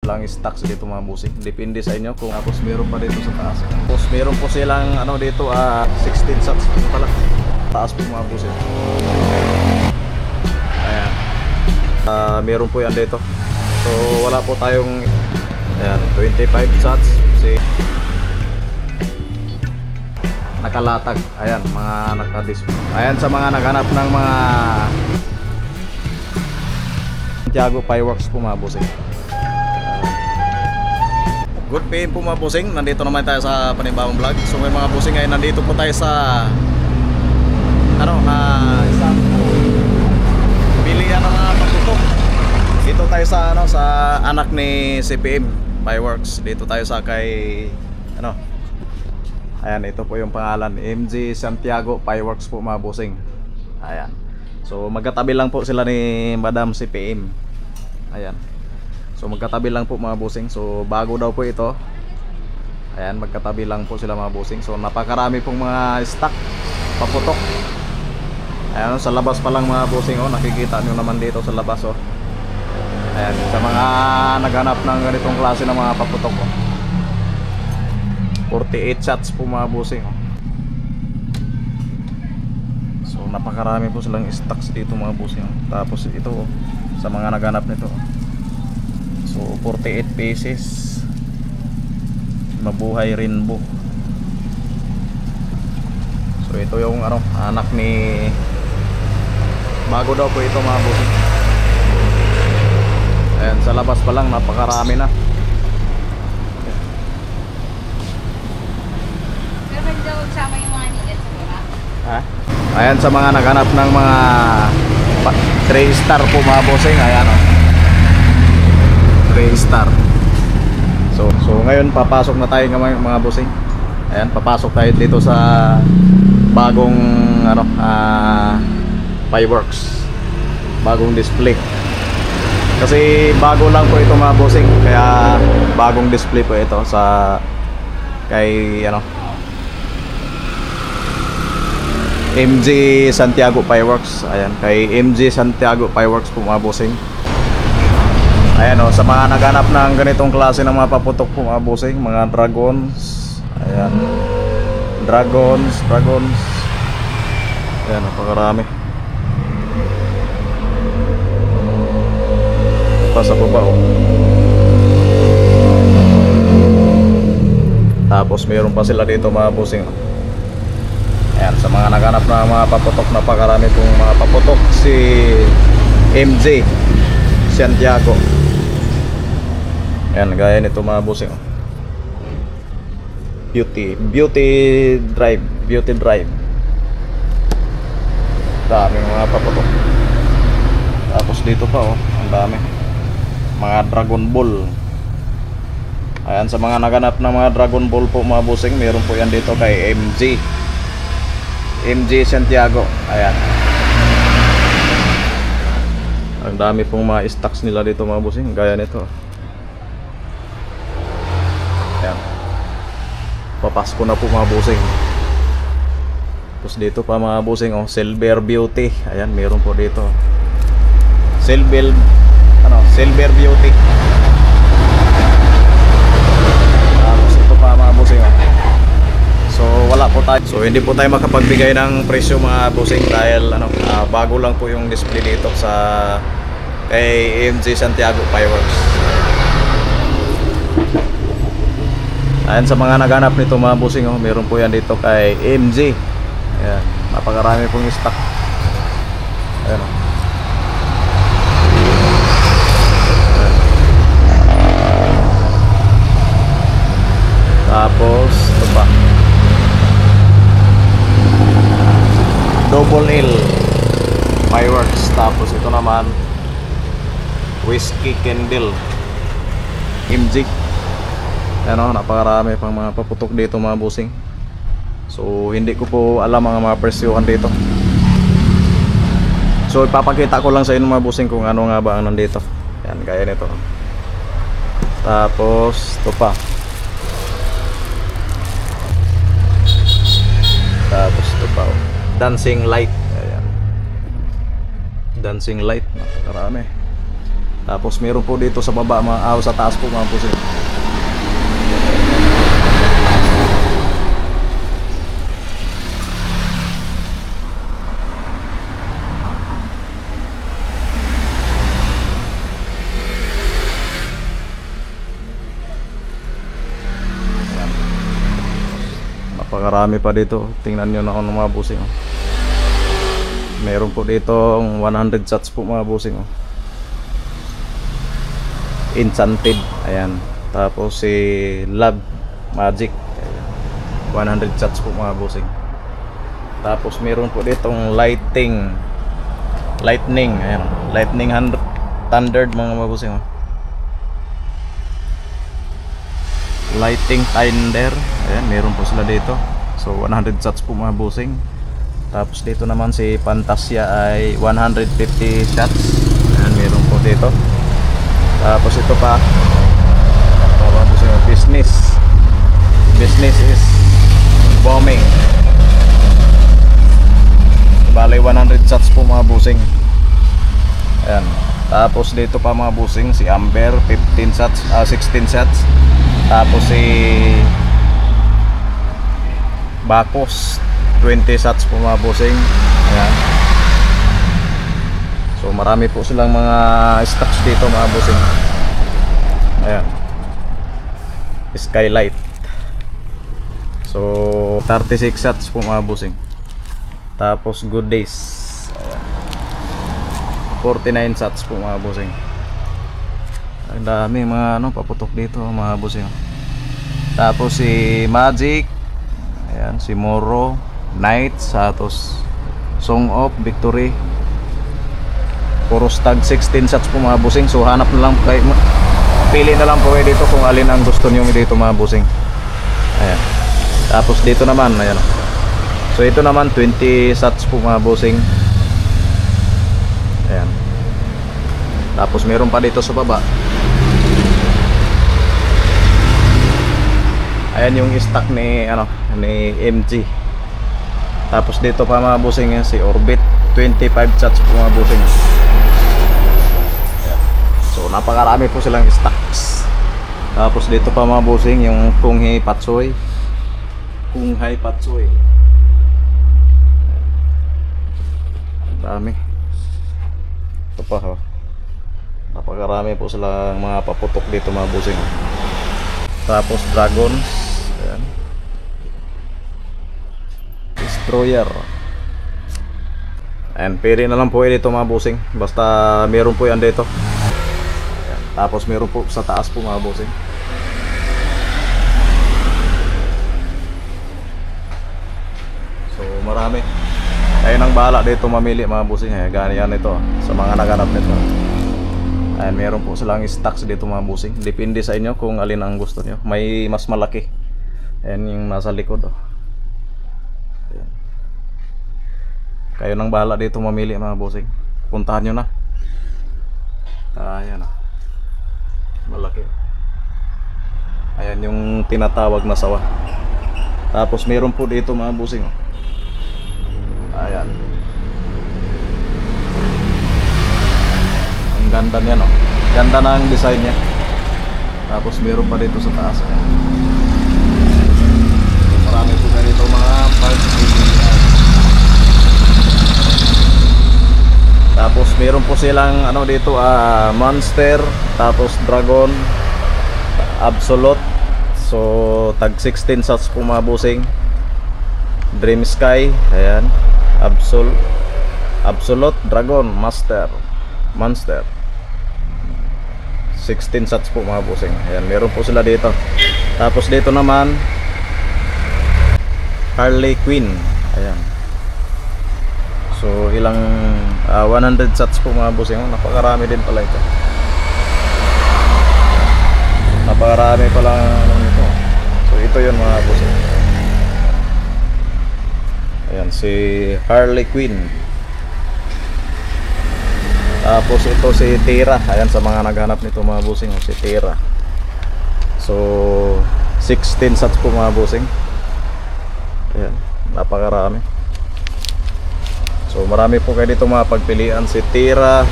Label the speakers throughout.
Speaker 1: silang stocks dito mga bossing. Depende sa inyo kung tapos meron pa dito sa taas. Tapos meron po silang ano dito 16 shots pala. Taas po mga bossing. Ayan. Meron po yan dito. So wala po tayong ayan, 25 shots kasi nakalatag. Ayan, mga naka-display. Ayan sa mga naghanap ng mga Santiago Fireworks po mga bossing. Good PM po mga bossing. Nandito naman tayo sa panibawang vlog. So may mga bossing ngayon nandito po tayo sa isang bilihan ng mga pagtutok. Dito tayo sa sa anak ni CPM Fireworks. Dito tayo sa kay ayan, ito po yung pangalan, MG Santiago Fireworks po mga bossing. Ayan. So magkatabi lang po sila ni Madam CPM. Ayan. So magkatabi lang po mga bossing. So bago daw po ito. Ayan, magkatabi lang po sila mga bossing. So napakarami pong mga stock paputok. Ayan, sa labas pa lang mga bossing, nakikita nyo naman dito sa labas Ayan, sa mga naghanap ng ganitong klase ng mga paputok 48 shots po mga bossing So napakarami po silang stocks dito mga bossing Tapos ito sa mga naghanap nito So 48 pieces Mabuhay Rainbow. So ito yung anak ni bago daw po ito mga bossing. Ayan, sa labas pa lang napakarami na.
Speaker 2: Sama yung mga nigat sa mura.
Speaker 1: Ayan sa mga naghanap ng mga 3 star po mga bossing. Ayan 3 star. So ngayon papasok na tayo mga bossing. Ayan, papasok tayo dito sa bagong fireworks. Bagong display. Kasi bago lang po ito mga bossing. Kaya bagong display po ito sa kay MG Santiago Fireworks. Ayan, kay MG Santiago Fireworks po mga bossing. Ayan sa mga naghanap ng ganitong klase ng mga paputok po mga bossing, mga dragons. Ayan. Dragons. Ayan, napakarami. Sa baba Tapos mayroon pa sila dito mga bossing. Ayan, sa mga naghanap na mga paputok, napakarami pong mga paputok si MJ Santiago. Ayan, gaya nito mga bossing. Beauty Drive. Daming mga paputok. Tapos dito pa ang dami. Mga Dragon Ball. Ayan, sa mga naghanap ng mga Dragon Ball po mga bossing, meron po yan dito kay MG Santiago. Ayan. Ang dami pong mga stocks nila dito mga bossing, gaya nito. Ayan. Papasko na po mga bossing. Tapos dito pa mga bossing Silver Beauty. Ayan, meron po dito. Silver Beauty. Tapos ito pa mga bossing So wala po tayo. So hindi po tayo makapagbigay ng presyo mga bossing dahil bago lang po yung display dito sa kay MG Santiago Fireworks. Ayan, sa mga naghanap nito mga bossing meron po yan dito kay MG. Ayan, napakarami pong stock. Ayan Tapos ito pa, Double L Fireworks. Tapos ito naman Whiskey Candle MG. Ayan napakarami pang mga paputok dito mga bossing. So hindi ko po alam mga presyohan dito. So ipapakita ko lang sa inyo mga bossing kung ano nga ba ang nandito. Ayan, gaya nito. Tapos ito pa. Tapos ito pa Dancing Light. Ayan. Dancing Light, napakarami. Tapos meron po dito sa baba, sa taas po mga bossing. Napakarami pa dito. Tingnan nyo na ako ng mga bossing. Meron po dito 100 shots po mga bossing. Enchanted. Ayan. Tapos si Love Magic. Ayan. 100 shots po mga bossing. Tapos meron po ditong Lightning. Ayan. Lightning Thundered mga bossing. Lighting Thunder. Ayan, meron po sila dito. So 100 shots po mga bossing. Tapos dito naman si Fantasia ay 150 shots. Ayan, meron po dito. Tapos ito pa, mga bossing, business is bombing. Bale 100 shots po mga bossing. Ayan. Tapos dito pa mga bossing, si Amber 15 shots, 16 shots. Tapos si Bakos 20 shots po mga bossing. Ayan. So marami po silang mga stocks dito mga bossing. Ayan. Skylight. So 36 shots po mga bossing. Tapos Good Days. Ayan. 49 shots po mga bossing. Ang dami mga paputok dito mga bossing. Tapos si Magic, ayan, si Moro, Knights, tapos Song of Victory. Puro tag 16 shots po mga bossing. So hanap na lang kayo, pili na lang po kayo dito kung alin ang gusto niyo dito mga bossing. Ayan. Tapos dito naman, ayan. So ito naman 20 shots po mga bossing. Ayan. Tapos meron pa dito sa baba. Ayan yung stock ni ni MG. Tapos dito pa mga bossing si Orbit 25 shots po mga bossing. Ayan. So napakarami po silang stocks. Tapos dito pa mga bossing yung Kunghai Patsoy. Dami. Ito pa napakarami po silang mga paputok dito mga bossing. Tapos Dragons. Ayan. Destroyer. Ayan, pili na lang po dito mga bossing. Basta meron po yan dito. Ayan. Tapos meron po sa taas po mga bossing. So marami. Kayo nang bahala dito mamili mga bossing. Ganyan ito sa mga naganap nito. Ayan, meron po silang stocks dito mga bossing. Depende sa inyo kung alin ang gusto nyo. May mas malaki. Ayan yung nasa likod. Ayan. Kayo nang bahala dito mamili mga bossing. Puntahan nyo na. Ayan. Malaki. Ayan yung tinatawag na sawa. Tapos meron po dito mga bossing. Ayan. Ang ganda niya, no? Ganda na ang design niya. Tapos meron pa dito sa taas. Marami po na dito mga parts. Tapos meron po silang dito Monster, tapos Dragon, Absolute. So tag 16 shots po mga bossing. Dream Sky, ayan. Absolute, Dragon, Monster 16 shots po mga bossing. Ayan, meron po sila dito. Tapos dito naman Harley Quinn. Ayan. So ilang 100 shots po mga bossing. Napakarami din pala ito. Napakarami pala ito. So ito yun mga bossing. Ayan, si Harley Quinn. Tapos ito si Tira. Ayan, sa mga naghanap nito mga bossing, si Tira. So 16 shots po mga bossing. Ayan, napakarami. So marami po kayo dito mga pagpilian. Si Tira.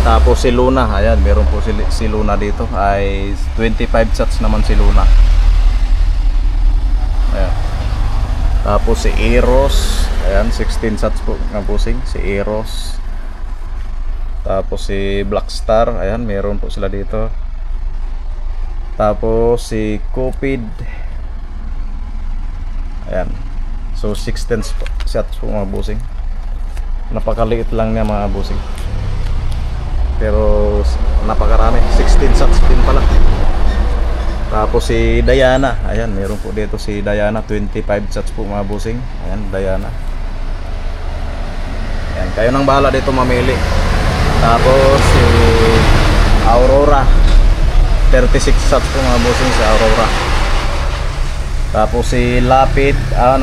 Speaker 1: Tapos si Luna, ayan, meron po si Luna dito ay 25 shots naman si Luna. Ayan. Tapos si Eros, ayan, 16 shots po ng busing, si Eros. Tapos si Blackstar, ayan, meron po sila dito. Tapos si Cupid, ayan, so 16 shots po mga busing. Napakaliit lang niya mga busing, pero napakarami, 16 shots din pala. Tapos si Diana, ayan, meron po dito si Diana, 25 shots po mga busing. Ayan, Diana. Ayan, kayo nang bahala dito mamili. Tapos si Aurora, 36 shots po mga busing si Aurora. Tapos si Lapid,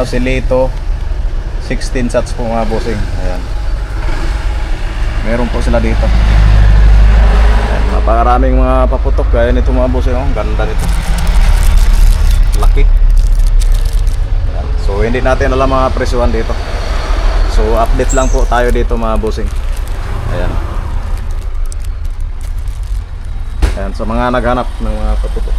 Speaker 1: si Lito, 16 shots po mga busing. Ayan, meron po sila dito. Ayan, napakaraming mga paputok gaya nito mga busing. Oh, ganda nito, laki. Ayan. So hindi natin alam mga presyuhan dito, so update lang po tayo dito mga busing. Ayan. Ayan, sa mga naghanap ng mga paputok.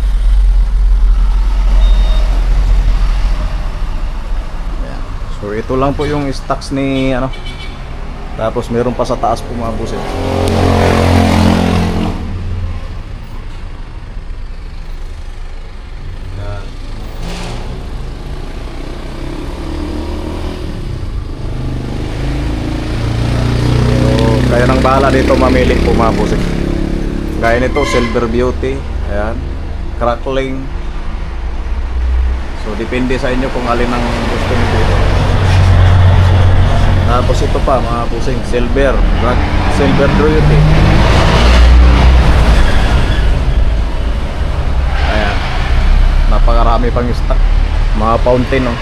Speaker 1: Ayan. So ito lang po yung stocks ni tapos meron pa sa taas po mga busing. Ayan. So kaya nang bahala dito mamili po mga busing. Gaya nito, Silver Beauty, ayan, Crackling. So depende sa inyo kung alin ang gusto niyo dito. Tapos ito pa mga busing, Silver Beauty. Ayan, napakarami pang stock, mga fountain, oh.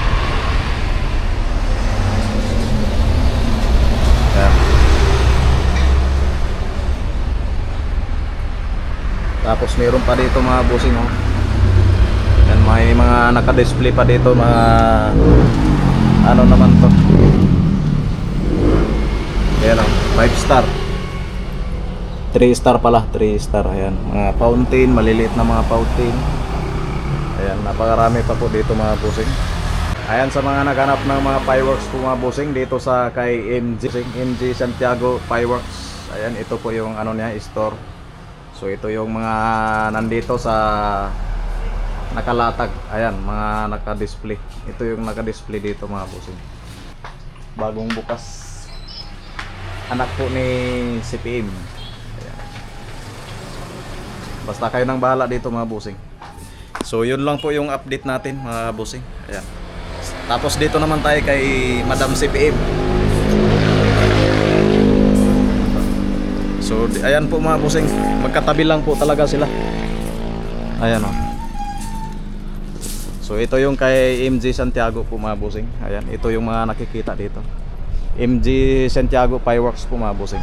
Speaker 1: Ayan. Tapos meron pa dito mga busing, oh. Yan, may mga naka-display pa dito, mga ano naman to. Ayan, 5 star. 3 star pala, 3 star. Ayan, mga fountain, maliliit na mga fountain. Ayan, napakarami pa po dito mga busing. Ayan, sa mga naghanap ng mga fireworks po mga busing dito sa kay MG Santiago Fireworks. Ayan, ito po yung ano niya, store. So ito yung mga nandito sa nakalatag. Ayan, mga naka-display. Ito yung naka-display dito mga busing. Bagong bukas. Anak po ni CPM. Ayan. Basta kayo nang bahala dito mga busing. So yun lang po yung update natin mga busing. Ayan. Tapos dito naman tayo kay Madam CPM. So ayan po mga busing, magkatabi lang po talaga sila. Ayan, oh. So ito yung kay MG Santiago po mga busing. Ayan, ito yung mga nakikita dito. MG Santiago Fireworks po mga busing.